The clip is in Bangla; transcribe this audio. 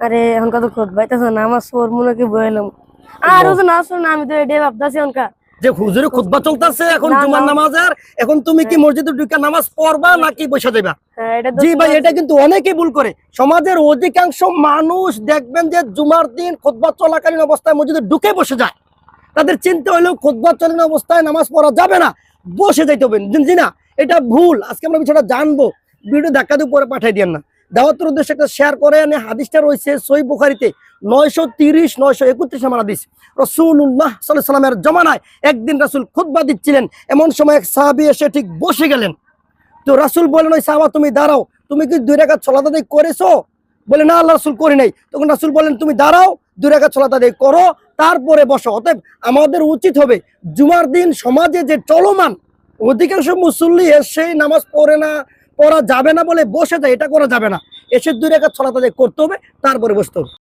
আরে এখন কত খোদ বাইতেছ না আমার সোর মনে কি বইলাম আর ওই না শুন আমি তো এডে ভাবতাছি অনকা যে হুজুরে খুতবা চলতেছে এখন না, জুমার না। নামাজের, এখন তুমি কি মসজিদে ঢুকে নামাজ পড়বা নাকি বসে যাবা? হ্যাঁ এটা জি ভাই, এটা কিন্তু অনেকেই ভুল করে। সমাজের অধিকাংশ মানুষ দেখবেন যে জুমার দিন খুতবা চলাকালীন অবস্থায় মসজিদে ঢুকে বসে যায়। তাদের চিন্তা হলো খুতবা চলাকালীন অবস্থায় নামাজ পড়া যাবে না, বসে যাইতে হবে। জি না, এটা ভুল। আজকে আমরা বিষয়টা জানবো, ভিডিও ধাক্কা দিয়ে পরে পাঠিয়ে দিয়েন না। দাওয়াতের উদ্দেশ্যে একটা শেয়ার করে এনে হাদিসটা রয়েছে সহিহ বুখারীতে 930 931 নম্বর হাদিস। রাসূলুল্লাহ সাল্লাল্লাহু আলাইহি সাল্লামের জমানায় একদিন রাসূল খুতবা দিচ্ছিলেন, এমন সময় এক সাহাবী এসে ঠিক বসে গেলেন। তো রাসূল বলেন, ওই সাহাবা তুমি দাঁড়াও, তুমি কি 2 রাকাত সালাত আদায় করেছো? বলে না আল্লাহ রাসূল করি নাই। তখন রাসূল বলেন তুমি দাঁড়াও, 2 রাকাত সালাত আদায় করো, তারপরে বসো। অতএব আমাদের উচিত হবে জুমার দিন সমাজে যে চলমান অধিকাংশ মুসল্লি এসে নামাজ পড়া যাবে না বলে বসে যায়, এটা করা যাবে না। এসে 2 রাকাত সালাত আদায় করতে হবে, তারপরে বসতে হবে।